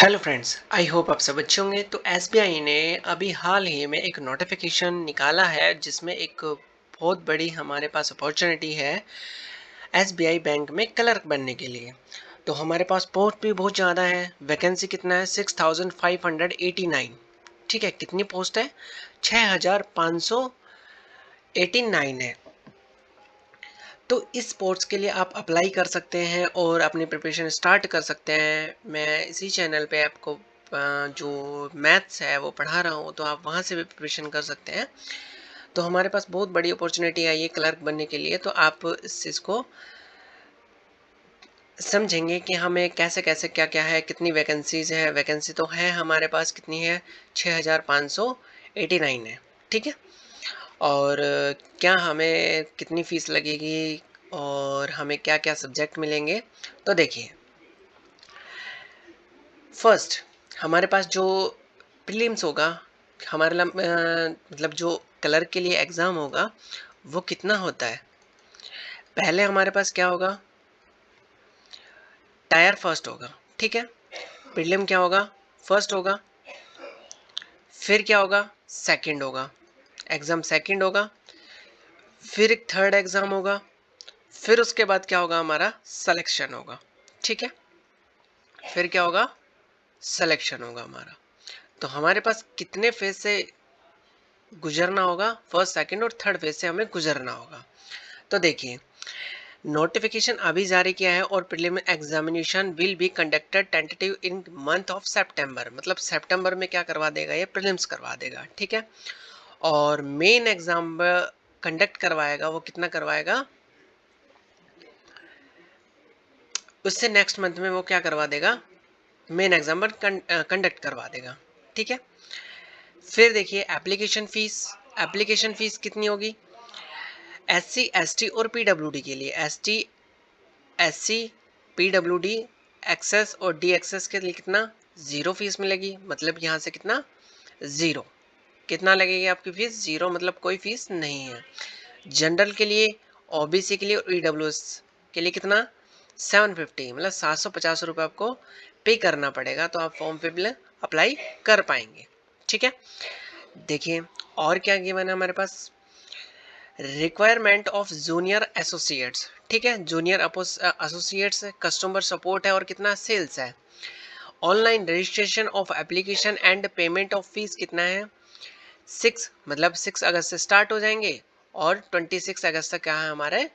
Hello friends, I hope आप सब अच्छे होंगे। तो एसबीआई ने अभी हाल ही में एक नोटिफिकेशन निकाला है जिसमें एक बहुत बड़ी हमारे पास अपॉर्चुनिटी है एसबीआई बैंक में क्लर्क बनने के लिए। तो हमारे पास पोस्ट भी बहुत ज़्यादा है। वैकेंसी कितना है? 6589। ठीक है, कितनी पोस्ट है? 6589 है। तो इस स्पोर्ट्स के लिए आप अप्लाई कर सकते हैं और अपनी प्रिपरेशन स्टार्ट कर सकते हैं। मैं इसी चैनल पे आपको जो मैथ्स है वो पढ़ा रहा हूँ, तो आप वहाँ से भी प्रिपरेशन कर सकते हैं। तो हमारे पास बहुत बड़ी अपॉर्चुनिटी आई है क्लर्क बनने के लिए। तो आप इस चीज़ को समझेंगे कि हमें कैसे कैसे क्या क्या है, कितनी वैकेंसीज है। वैकेंसी तो है हमारे पास, कितनी है? 6589 है। ठीक है। और क्या हमें कितनी फ़ीस लगेगी और हमें क्या-क्या सब्जेक्ट मिलेंगे? तो देखिए, फर्स्ट हमारे पास जो प्रीलिम्स होगा, मतलब जो क्लर्क के लिए एग्ज़ाम होगा, वो कितना होता है? पहले हमारे पास क्या होगा? टायर फर्स्ट होगा, ठीक है? प्रीलिम क्या होगा? फर्स्ट होगा। फिर क्या होगा? सेकंड होगा। एग्ज़ाम सेकंड होगा। फिर एक थर्ड एग्ज़ाम होगा। फिर उसके बाद क्या होगा? हमारा सिलेक्शन होगा, ठीक है? फिर क्या होगा? सिलेक्शन होगा हमारा। तो हमारे पास कितने फेज से गुजरना होगा? फर्स्ट, सेकंड और थर्ड फेज से हमें गुजरना होगा। तो देखिए, नोटिफिकेशन अभी जारी किया है और preliminary examination will be conducted tentative in month of September. मतलब सितंबर में क्या करवा देगा? ये प्रीलिम्स करवा देगा, ठीक है? और मेन एग्जाम कंडक्ट करवाएगा, वो कितना करवाएगा? उससे नेक्स्ट मंथ में वो क्या करवा देगा? मेन एग्जाम कंडक्ट करवा देगा, ठीक है? फिर देखिए, एप्लीकेशन फीस कितनी होगी? एससी, एसटी और पीडब्ल्यूडी के लिए। एससी, पीडब्ल्यूडी, एक्सेस और डी एक्सेस के लिए कितना? जीरो फीस मिलेगी। मतलब यहाँ से कितना? जीरो। कितना लगेगी आपकी फीस? जीरो, मतलब कोई फीस नहीं है। जनरल के लिए, ओबीसी के लिए और ईडब्ल्यूएस के लिए कितना? 750, मतलब 750 रुपये आपको पे करना पड़ेगा, तो आप फॉर्म फिल अप्लाई कर पाएंगे, ठीक है? देखिए, और क्या गिवन है हमारे पास? रिक्वायरमेंट ऑफ जूनियर एसोसिएट्स, ठीक है? जूनियर एसोसिएट्स, कस्टमर सपोर्ट है और कितना? सेल्स है। Online registration of application and payment of fees कितना है? 6, मतलब 6 अगस्त से स्टार्ट हो जाएंगे और 26 अगस्त तक क्या है हमारे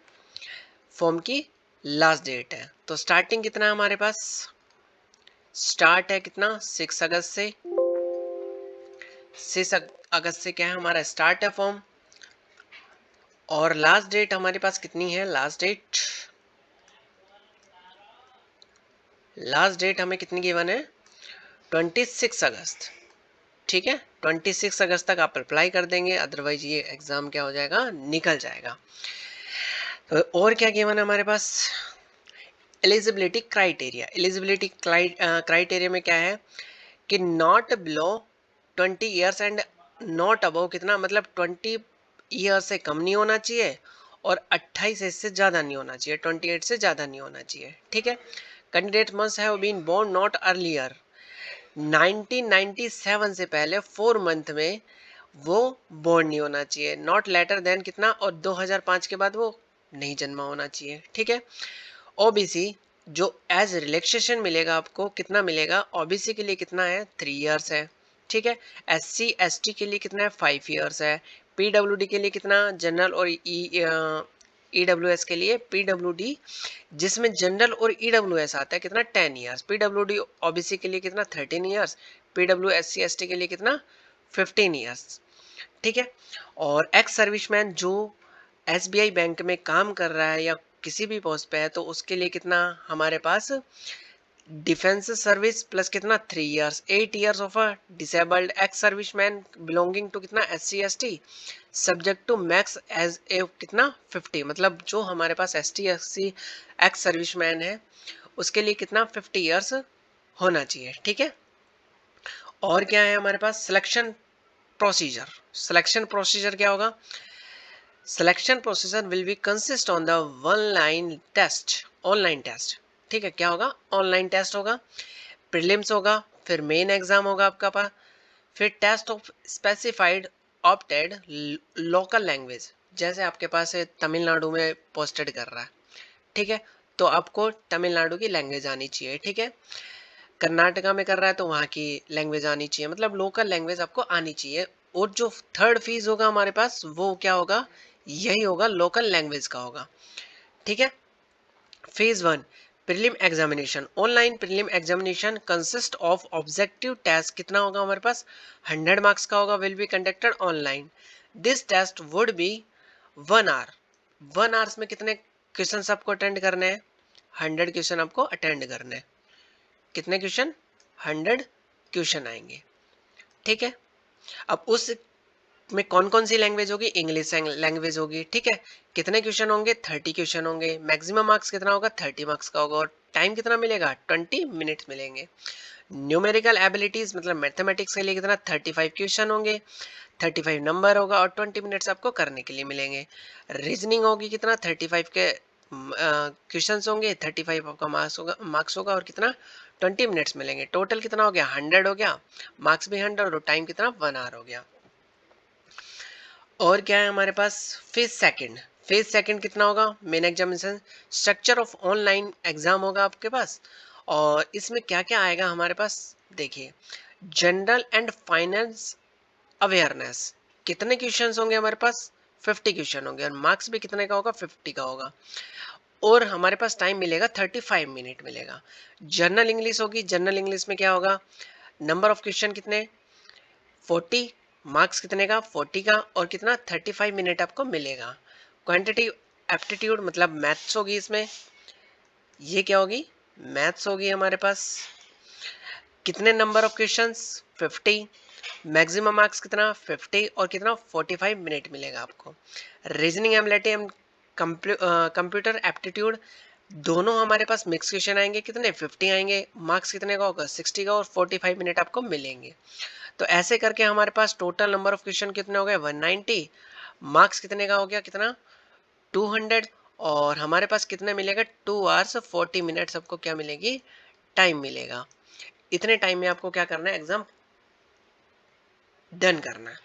फॉर्म की लास्ट डेट है। तो स्टार्टिंग कितना है हमारे पास? स्टार्ट है कितना? 6 अगस्त से। 6 अगस्त से क्या है हमारा? स्टार्ट है फॉर्म। और लास्ट डेट हमारे पास कितनी है? लास्ट डेट हमें कितनी गिवन है? 26 अगस्त, ठीक है? 26 अगस्त तक आप अप्लाई कर देंगे, अदरवाइज ये एग्जाम क्या हो जाएगा? निकल जाएगा। तो और क्या गिवन है हमारे पास? Eligibility criteria. क्राइटेरिया में क्या है कि not below 20 years and not above कितना? मतलब 20 ईयर से कम नहीं होना चाहिए और 28 एज से ज़्यादा नहीं होना चाहिए, 28 से ज़्यादा नहीं होना चाहिए, ठीक है? Candidate must have been born not earlier 1997 से पहले 4 मंथ में वो बोर्न नहीं होना चाहिए। नॉट लेटर देन कितना? और 2005 के बाद वो नहीं जन्मा होना चाहिए, ठीक है? ओबीसी जो एज रिलैक्सेशन मिलेगा आपको, कितना मिलेगा? ओबीसी के लिए कितना है? 3 ईयर्स है, ठीक है? एससी एसटी के लिए कितना है? 5 ईयर्स है। पीडब्ल्यूडी के लिए कितना? जनरल और ईडब्ल्यूएस के लिए पीडब्ल्यूडी जिसमें जनरल और ईडब्ल्यूएस आता है, कितना? 10 ईयर्स। पीडब्ल्यूडी ओबीसी के लिए कितना? 13 ईयर्स। पीडब्ल्यू एससी एसटी के लिए कितना? 15 ईयर्स, ठीक है? और एक्स सर्विसमैन जो एसबीआई बैंक में काम कर रहा है या किसी भी पोस्ट पे है, तो उसके लिए कितना हमारे पास? डिफेंस सर्विस प्लस कितना? 3 years. 8 years of a disabled ex serviceman belonging to कितना? SC ST subject to max age a कितना? 50, मतलब जो हमारे पास एसटी एससी एक्स सर्विसमैन है उसके लिए कितना? 50 ईयर्स होना चाहिए, ठीक है? और क्या है हमारे पास? Selection procedure. सिलेक्शन प्रोसीजर क्या होगा? Selection procedure will be consist on the one line test, online test, ठीक है? क्या होगा? ऑनलाइन टेस्ट होगा। प्रीलिम्स होगा, फिर मेन एग्जाम होगा आपका पास, फिर test of specified opted local language, जैसे आपके पास है तमिलनाडु में पोस्टेड कर रहा है, ठीक है, तो आपको तमिलनाडु की लैंग्वेज आनी चाहिए, ठीक है, कर्नाटका में कर रहा है तो वहाँ की लैंग्वेज आनी चाहिए, मतलब लोकल लैंग्वेज आपको आनी चाहिए। और जो थर्ड फेज होगा हमारे पास वो क्या होगा, यही होगा, लोकल लैंग्वेज का होगा, ठीक है। Phase one, prelim examination, online prelim examination consist of objective test, कितना होगा हमारे पास, 100 मार्क्स का होगा, will be conducted online. This test would be 1 hour, 1 hours में कितने क्वेश्चन आपको अटेंड करने हैं, 100 क्वेश्चन आपको अटेंड करने हैं, कितने क्वेश्चन, 100 क्वेश्चन आएंगे, ठीक है। अब उस में कौन कौन सी लैंग्वेज होगी, इंग्लिश लैंग्वेज होगी, ठीक है, कितने क्वेश्चन होंगे, 30 क्वेश्चन होंगे, मैक्सिमम मार्क्स कितना होगा, 30 मार्क्स का होगा, और टाइम कितना मिलेगा, 20 मिनट्स मिलेंगे। न्यूमेरिकल एबिलिटीज मतलब मैथमेटिक्स के लिए कितना, 35 क्वेश्चन होंगे, 35 नंबर होगा, और 20 मिनट्स आपको करने के लिए मिलेंगे। रीजनिंग होगी कितना, 35 के क्वेश्चन होंगे, 35 आपका मार्क्स होगा और कितना, 20 मिनट्स मिलेंगे। टोटल कितना हो गया, 100 हो गया, मार्क्स भी 100 और टाइम कितना, 1 आवर हो गया। और क्या है हमारे पास, फेज सेकंड कितना होगा, main examination, structure of online exam होगा आपके पास, और इसमें क्या क्या आएगा हमारे पास, देखिए, जनरल एंड फाइनेंस अवेयरनेस, कितने क्वेश्चंस होंगे हमारे पास, 50 क्वेश्चन होंगे, और मार्क्स भी कितने का होगा, 50 का होगा, और हमारे पास टाइम मिलेगा 35 मिनट मिलेगा। जनरल इंग्लिश होगी, जनरल इंग्लिश में क्या होगा, नंबर ऑफ क्वेश्चन कितने, 40, मार्क्स कितने का, 40 का, और कितना, 35 मिनट आपको मिलेगा। क्वांटिटी एप्टीट्यूड मतलब मैथ्स होगी इसमें, ये क्या होगी, मैथ्स होगी हमारे पास, कितने number of questions, 50, maximum marks कितना, 50, और कितना, 45 मिनट मिलेगा आपको। Reasoning ability and computer aptitude दोनों हमारे पास मिक्स क्वेश्चन आएंगे, कितने, 50 आएंगे, मार्क्स कितने का होगा, 60 का, और 45 मिनट आपको मिलेंगे। तो ऐसे करके हमारे पास टोटल नंबर ऑफ क्वेश्चन कितने हो गए, 190, मार्क्स कितने का हो गया, कितना, 200, और हमारे पास कितने मिलेगा, 2 आवर्स 40 मिनट्स आपको क्या मिलेगी, टाइम मिलेगा। इतने टाइम में आपको क्या करना है, एग्जाम डन करना है।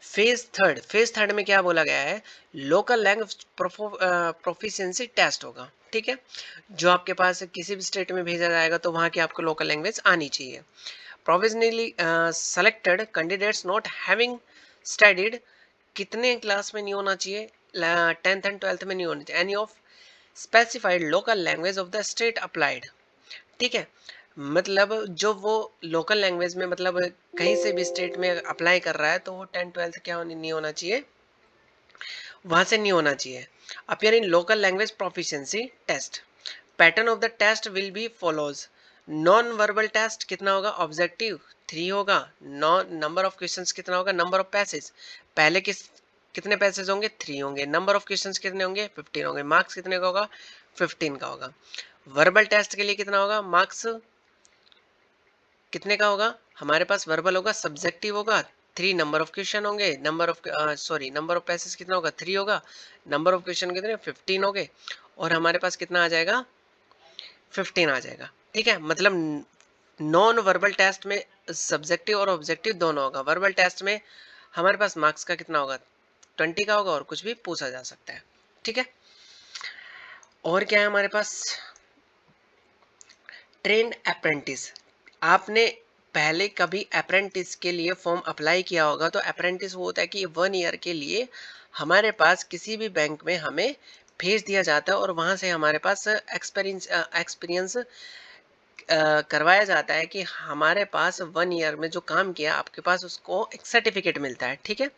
फेज थर्ड में क्या बोला गया है, लोकल लैंग्वेज प्रोफिशिएंसी टेस्ट होगा, ठीक है, जो आपके पास किसी भी स्टेट में भेजा जाएगा तो वहाँ की आपको लोकल लैंग्वेज आनी चाहिए। Provisionally selected candidates not having studied, कितने क्लास में नहीं होना चाहिए, 10th एंड 12th में नहीं होना चाहिए, any of specified local language of the state applied, ठीक है, मतलब जो वो लोकल लैंग्वेज में, मतलब कहीं से भी स्टेट में अप्लाई कर रहा है तो वो 10th 12th क्या नहीं होना चाहिए, वहां से नहीं होना चाहिए। Appear in local language proficiency test, pattern of the test will be follows, non verbal test कितना होगा, ऑब्जेक्टिव 3 होगा, नंबर ऑफ क्वेश्चंस कितना होगा, नंबर ऑफ पैसेज, पहले कितने पैसेज होंगे, 3 होंगे, नंबर ऑफ क्वेश्चंस कितने होंगे, 15 होंगे, मार्क्स कितने का होगा, 15 का होगा। वर्बल टेस्ट के लिए कितना होगा, मार्क्स कितने का होगा, हमारे पास वर्बल होगा, सब्जेक्टिव होगा, 3 नंबर ऑफ क्वेश्चन होंगे, नंबर ऑफ पैसेज कितना होगा, 3 होगा, नंबर ऑफ क्वेश्चन कितने, 15 हो गए, और हमारे पास कितना आ जाएगा, 15 आ जाएगा, ठीक है। मतलब नॉन वर्बल टेस्ट में सब्जेक्टिव और ऑब्जेक्टिव दोनों होगा, वर्बल टेस्ट में हमारे पास मार्क्स का कितना होगा, 20 का होगा, और कुछ भी पूछा जा सकता है, ठीक है। और क्या है हमारे पास, ट्रेंड अप्रेंटिस, आपने पहले कभी अप्रेंटिस के लिए फॉर्म अप्लाई किया होगा, तो अप्रेंटिस वो होता है कि 1 ईयर के लिए हमारे पास किसी भी बैंक में हमें भेज दिया जाता है, और वहाँ से हमारे पास एक्सपीरियंस करवाया जाता है कि हमारे पास 1 ईयर में जो काम किया आपके पास उसको एक सर्टिफिकेट मिलता है, ठीक है।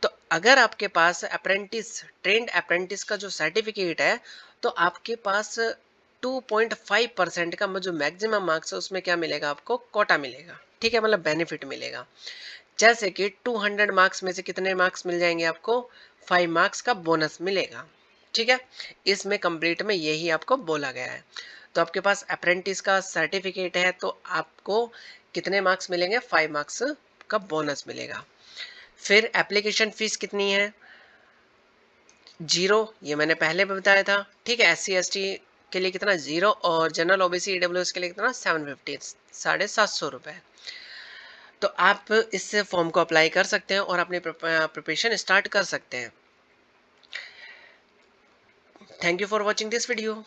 तो अगर आपके पास ट्रेंड अप्रेंटिस का जो सर्टिफिकेट है, तो आपके पास 2.5% का जो मैक्सिमम मार्क्स है उसमें क्या मिलेगा, आपको कोटा मिलेगा, ठीक है, मतलब बेनिफिट मिलेगा। जैसे कि 200 मार्क्स में से कितने मार्क्स मिल जाएंगे आपको, 5 मार्क्स का बोनस मिलेगा, ठीक है। इसमें कंप्लीट में यही आपको बोला गया है। तो आपके पास अप्रेंटिस का सर्टिफिकेट है तो आपको कितने मार्क्स मिलेंगे, 5 मार्क्स का बोनस मिलेगा। फिर एप्लीकेशन फीस कितनी है, 0, ये मैंने पहले भी बताया था, ठीक है। SC ST के लिए कितना 0 और जनरल ओबीसी ईडब्ल्यूएस के लिए कितना 750, 750 रुपए। तो आप इस फॉर्म को अप्लाई कर सकते हैं और अपनी प्रिपरेशन स्टार्ट कर सकते हैं। Thank you for watching this video.